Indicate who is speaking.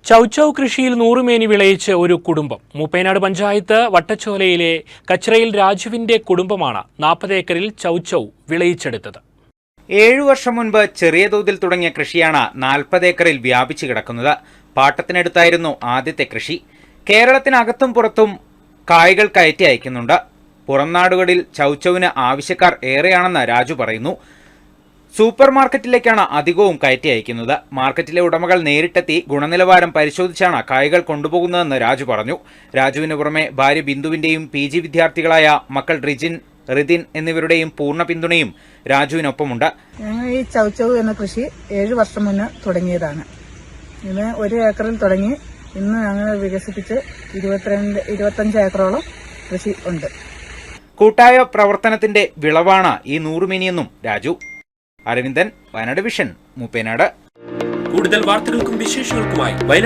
Speaker 1: ചൗചൗ കൃഷിയിൽ 100 മേനി വിളയിച്ച് ഒരു കുടുംബം. മൂപ്പേനാട് പഞ്ചായത്ത് വട്ടച്ചോലയിലെ കച്ചറയിൽ രാജുവിന്റെ കുടുംബമാണ് 40 ഏക്കറിൽ ചൗചൗ വിളയിച്ചെടുത്തത്.
Speaker 2: 7 വർഷം മുൻപ് ചെറിയ തോതിൽ തുടങ്ങിയ കൃഷിയാണ് 40 ഏക്കറിൽ വ്യാപിച്ചു കിടക്കുന്നത്. പാട്ടത്തിനടുത്തായിരുന്നു ആദ്യത്തെ കൃഷി. കേരളത്തിനകത്തും പുറത്തും കായ്കൾ കയറ്റി അയക്കുന്നുണ്ട്. പുറം നാടുകളിൽ ചൗചൗവിന് ആവശ്യക്കാർ ഏറെയാണെന്ന് രാജു പറയുന്നു. സൂപ്പർ മാർക്കറ്റിലേക്കാണ് അധികവും കയറ്റി അയക്കുന്നത്. മാർക്കറ്റിലെ ഉടമകൾ നേരിട്ടെത്തി ഗുണനിലവാരം പരിശോധിച്ചാണ് കായ്കൾ കൊണ്ടുപോകുന്നതെന്ന് രാജു പറഞ്ഞു. രാജുവിന് പുറമെ ഭാര്യ ബിന്ദുവിന്റെയും PG വിദ്യാർത്ഥികളായ മക്കൾ റിതിൻ എന്നിവരുടെയും പൂർണ്ണ പിന്തുണയും രാജുവിനൊപ്പമുണ്ട്.
Speaker 3: ഞങ്ങൾ ഈ ചൗചൗ എന്ന കൃഷി 7 വർഷം മുന്നേ തുടങ്ങിയതാണ്. ഇത് 1 ഏക്കറിൽ തുടങ്ങി ഇന്ന് ഞങ്ങൾ വികസിപ്പിച്ച് 25 ഏക്കറോളം കൃഷി ഉണ്ട്.
Speaker 2: കൂട്ടായ പ്രവർത്തനത്തിന്റെ വിളവാണ് ഈ 100 മേനിയെന്നും രാജു. അരവിന്ദൻ, വയനാട് വിഷൻ, മൂപ്പേനാട്.
Speaker 1: കൂടുതൽ വാർത്തകൾക്കും വിശേഷങ്ങൾക്കുമായി